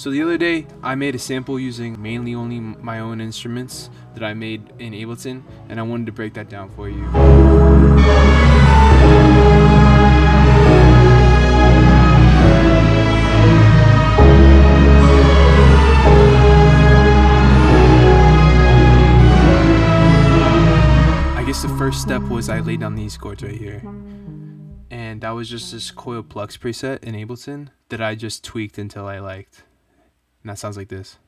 So the other day, I made a sample using mainly only my own instruments that I made in Ableton, and I wanted to break that down for you. I guess the first step was I laid down these chords right here. And that was just this coil plucks preset in Ableton that I just tweaked until I liked. And that sounds like this.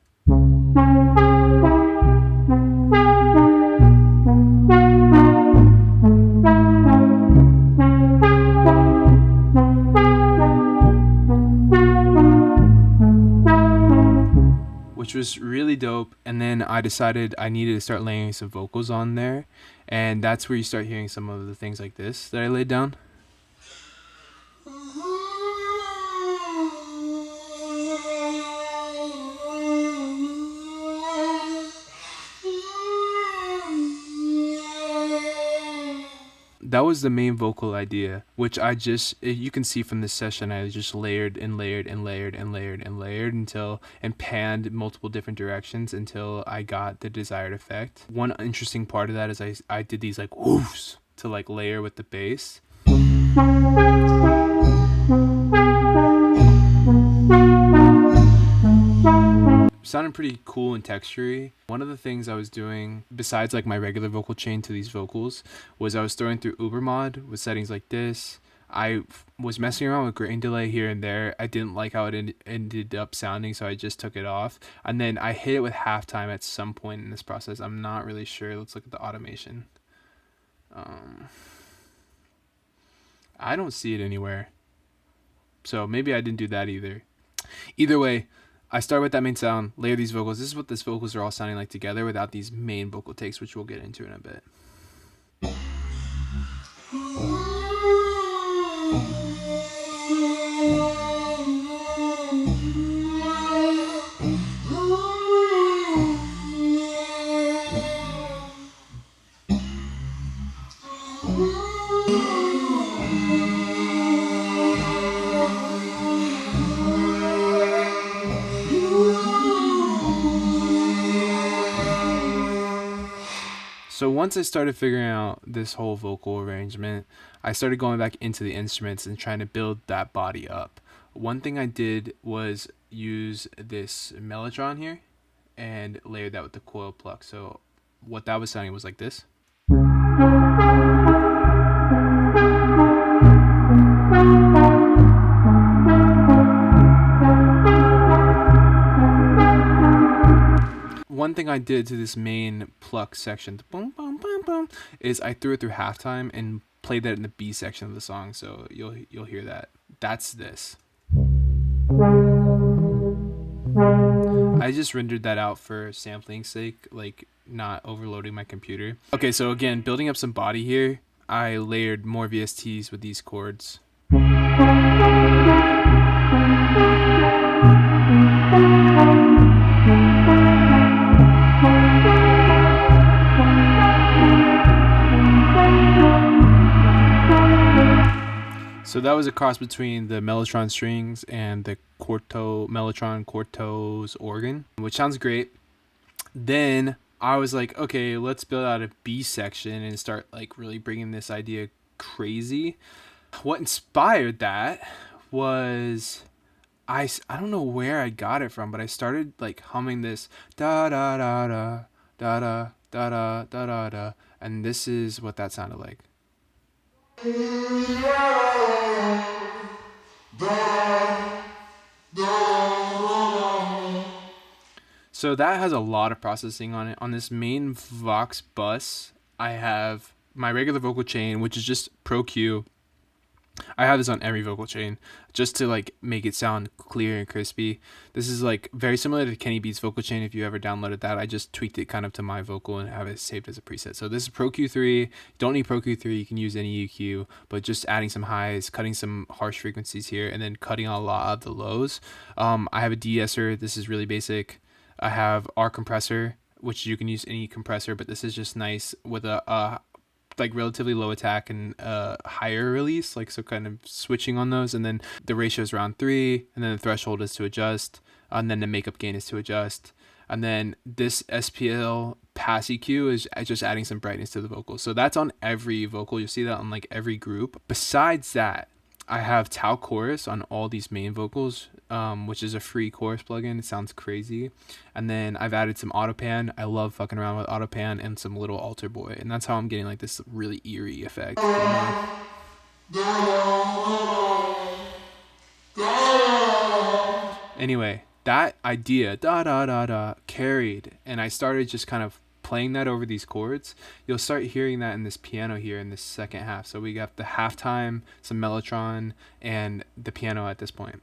Which was really dope. And then I decided I needed to start laying some vocals on there. And that's where you start hearing some of the things like this that I laid down. That was the main vocal idea, which you can see from this session, I just layered and layered and layered and layered and layered and panned multiple different directions until I got the desired effect. One interesting part of that is I did these like woofs to like layer with the bass. Sounded pretty cool and textury. One of the things I was doing besides like my regular vocal chain to these vocals was I was throwing through Ubermod with settings like this. I was messing around with grain delay here and there. I didn't like how it ended up sounding, so I just took it off. And then I hit it with halftime at some point in this process. I'm not really sure. Let's look at the automation. I don't see it anywhere. So maybe I didn't do that either. Either way, I start with that main sound, layer these vocals. This is what these vocals are all sounding like together without these main vocal takes, which we'll get into in a bit. So once I started figuring out this whole vocal arrangement, I started going back into the instruments and trying to build that body up. One thing I did was use this mellotron here and layer that with the coil pluck. So what that was sounding was like this. One thing I did to this main pluck section, boom, boom, boom, boom, is I threw it through halftime and played that in the B section of the song. So you'll hear that. That's this. I just rendered that out for sampling's sake, like not overloading my computer. Okay, so again, building up some body here, I layered more VSTs with these chords. So that was a cross between the mellotron strings and the mellotron quartos organ, which sounds great. Then I was like, okay, let's build out a B section and start like really bringing this idea crazy. What inspired that was I don't know where I got it from, but I started like humming this da da da da da da da da da da da, and this is what that sounded like. So that has a lot of processing on it. On this main Vox bus, I have my regular vocal chain, which is just Pro Q. I have this on every vocal chain just to like make it sound clear and crispy. This is like very similar to Kenny Beats vocal chain. If you ever downloaded that, I just tweaked it kind of to my vocal and have it saved as a preset. So this is Pro Q3. You don't need Pro Q3. You can use any EQ, but just adding some highs, cutting some harsh frequencies here, and then cutting a lot of the lows. I have a de-esser. This is really basic. I have R compressor, which you can use any compressor, but this is just nice with a like relatively low attack and higher release, like so kind of switching on those, and then the ratio is around 3, and then the threshold is to adjust. and then the makeup gain is to adjust. And then this SPL pass EQ is just adding some brightness to the vocal. So that's on every vocal. You'll see that on like every group. Besides that, I have Tau Chorus on all these main vocals, which is a free chorus plugin. It sounds crazy. And then I've added some Autopan. I love fucking around with Autopan, and some little Alter Boy. And that's how I'm getting like this really eerie effect going on. Anyway, that idea carried, and I started just kind of playing that over these chords. You'll start hearing that in this piano here in this second half. So we got the halftime, some mellotron, and the piano at this point.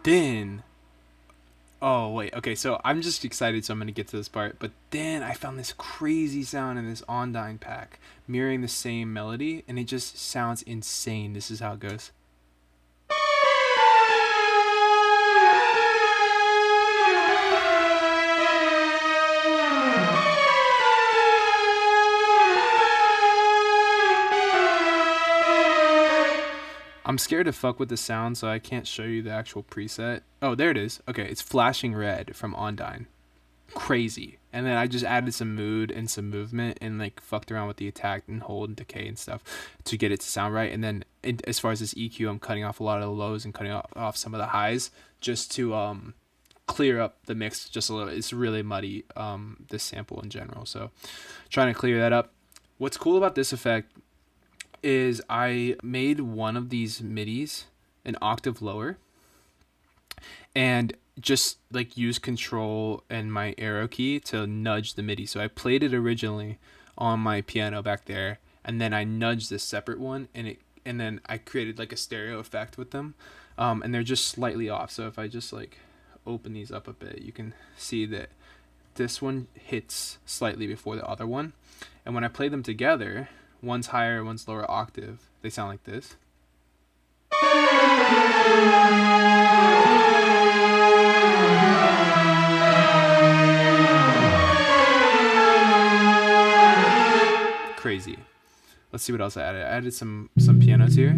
Then, oh wait, okay, so I'm just excited, so I'm gonna get to this part. But then I found this crazy sound in this Ondine pack, mirroring the same melody, and it just sounds insane. This is how it goes. I'm scared to fuck with the sound, so I can't show you the actual preset. Oh, there it is. Okay, it's Flashing Red from Ondine. Crazy. And then I just added some mood and some movement, and like fucked around with the attack and hold and decay and stuff to get it to sound right. And then as far as this EQ, I'm cutting off a lot of the lows and cutting off some of the highs just to clear up the mix just a little. It's really muddy, this sample in general. So trying to clear that up. What's cool about this effect is I made one of these midis an octave lower, and just like use control and my arrow key to nudge the MIDI. So I played it originally on my piano back there, and then I nudged this separate one, and then I created like a stereo effect with them, and they're just slightly off. So if I just like open these up a bit, you can see that this one hits slightly before the other one, and when I play them together, one's higher, one's lower octave, they sound like this. Crazy. Let's see what else I added. I added some pianos here.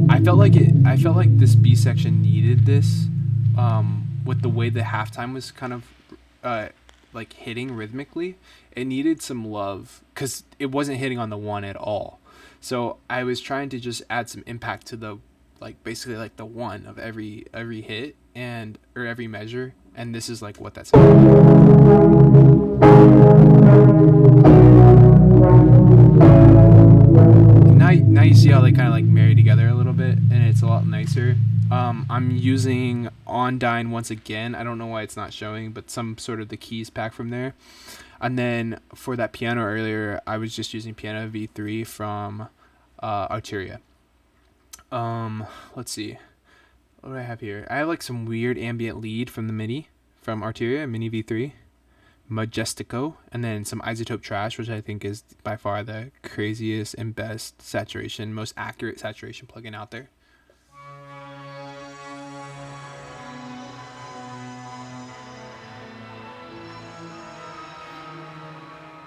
I felt like this B section needed this, with the way the halftime was kind of like hitting rhythmically. It needed some love because it wasn't hitting on the one at all. So I was trying to just add some impact to the, like, basically like the one of every hit or every measure, and this is like what that's. Now you see how they kind of like marry together a little bit, and it's a lot nicer. I'm using Ondine once again. I don't know why it's not showing, but some sort of the keys pack from there. And then for that piano earlier, I was just using Piano V3 from Arteria. Let's see. What do I have here? I have like some weird ambient lead from the MIDI from Arteria, Mini V3. Majestico, and then some Isotope Trash, which I think is by far the craziest and best saturation, most accurate saturation plugin out there.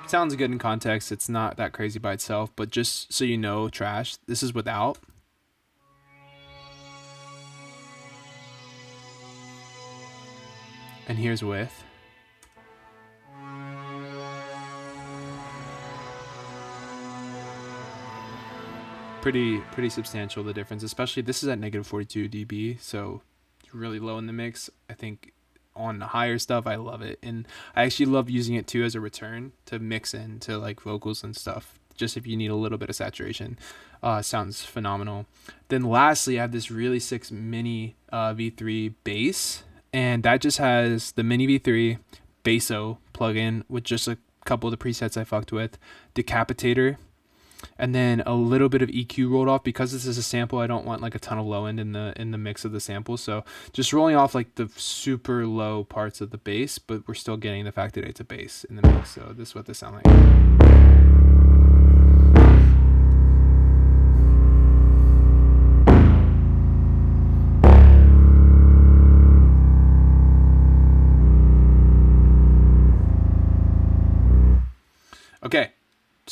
Sounds good in context. It's not that crazy by itself, but just so you know, Trash, this is without. And here's with. Pretty substantial, the difference, especially this is at negative 42 dB, so it's really low in the mix. I think on the higher stuff I love it, and I actually love using it too as a return to mix into like vocals and stuff, just if you need a little bit of saturation. Sounds phenomenal. Then lastly, I have this really sick Mini V3 bass, and that just has the Mini V3 Basso plugin with just a couple of the presets I fucked with, Decapitator, and then a little bit of EQ rolled off. Because this is a sample, I don't want like a ton of low end in the mix of the sample, so just rolling off like the super low parts of the bass, but we're still getting the fact that it's a bass in the mix. So this is what this sounds like.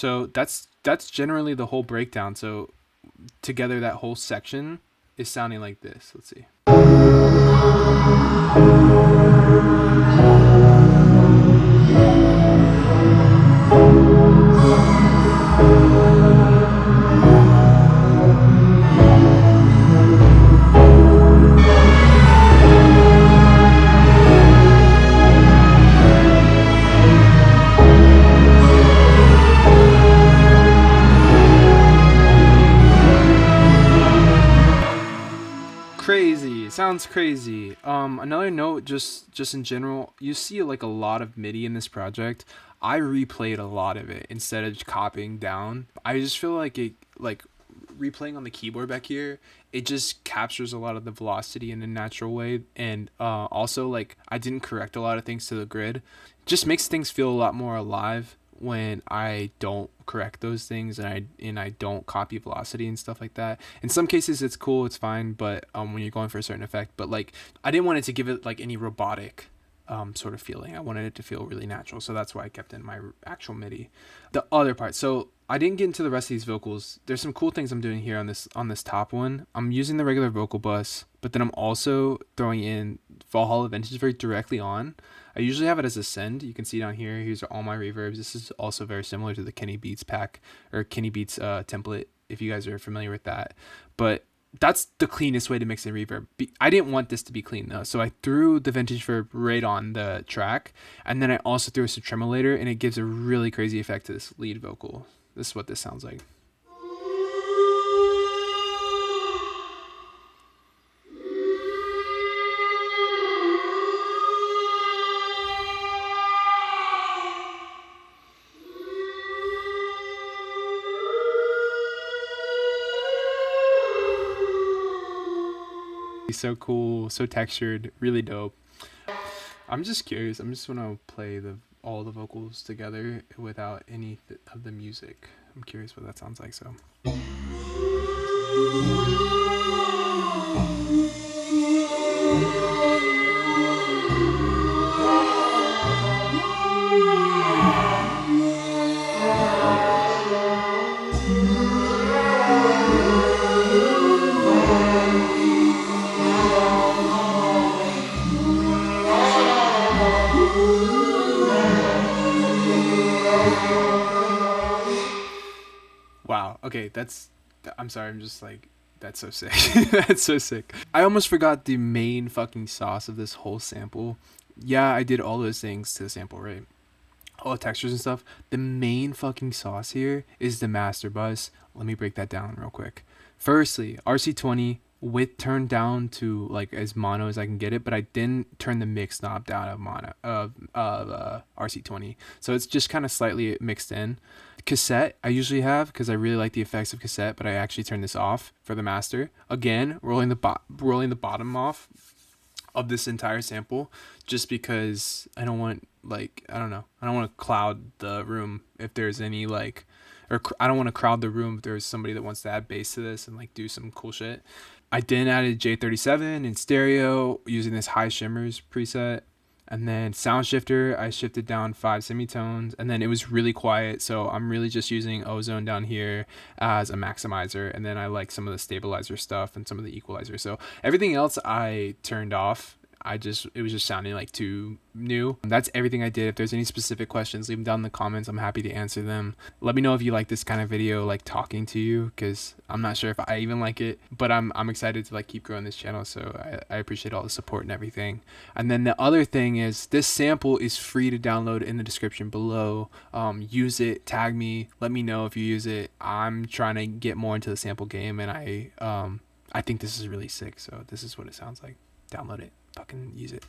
So that's generally the whole breakdown. So together that whole section is sounding like this. Let's see. Crazy, sounds crazy. Another note, just in general, you see like a lot of MIDI in this project. I replayed a lot of it instead of copying down. I just feel like it, like replaying on the keyboard back here, it just captures a lot of the velocity in a natural way. And also, like, I didn't correct a lot of things to the grid. Just makes things feel a lot more alive when I don't correct those things, and I don't copy velocity and stuff like that. In some cases it's cool, it's fine, but when you're going for a certain effect, but like I didn't want it to give it like any robotic sort of feeling. I wanted it to feel really natural, so that's why I kept in my actual MIDI. The other part, so I didn't get into the rest of these vocals. There's some cool things I'm doing here on this top one. I'm using the regular vocal bus, but then I'm also throwing in Valhalla Vintage very directly on. I usually have it as a send. You can see down here. Here's all my reverbs. This is also very similar to the Kenny Beats pack or Kenny Beats template, if you guys are familiar with that. But that's the cleanest way to mix in reverb. I didn't want this to be clean though, so I threw the vintage verb right on the track, and then I also threw some tremolator, and it gives a really crazy effect to this lead vocal. This is what this sounds like. So cool, so textured, really dope. I'm just curious. I'm just gonna play all the vocals together without any of the music. I'm curious what that sounds like. So. Wow. Okay, I'm sorry. I'm just like, that's so sick. That's so sick. I almost forgot the main fucking sauce of this whole sample. Yeah, I did all those things to the sample, right? All the textures and stuff. The main fucking sauce here is the master bus. Let me break that down real quick. Firstly, RC20 width turned down to like as mono as I can get it, but I didn't turn the mix knob down of mono of RC20, so it's just kind of slightly mixed in. Cassette I usually have because I really like the effects of cassette, but I actually turned this off for the master. Again, rolling the bottom off of this entire sample, just because I don't want, like, I don't want to cloud the room if there's any like, or I don't want to crowd the room if there's somebody that wants to add bass to this and like do some cool shit. I then added J37 in stereo using this high shimmers preset. And then sound shifter, I shifted down 5 semitones, and then it was really quiet, so I'm really just using ozone down here as a maximizer, and then I like some of the stabilizer stuff and some of the equalizer. So everything else I turned off. It was just sounding like too new. That's everything I did. If there's any specific questions, leave them down in the comments. I'm happy to answer them. Let me know if you like this kind of video, like talking to you, because I'm not sure if I even like it, but I'm excited to like keep growing this channel. So I appreciate all the support and everything. And then the other thing is, this sample is free to download in the description below. Use it, tag me, let me know if you use it. I'm trying to get more into the sample game, and I think this is really sick. So this is what it sounds like. Download it. Fucking use it.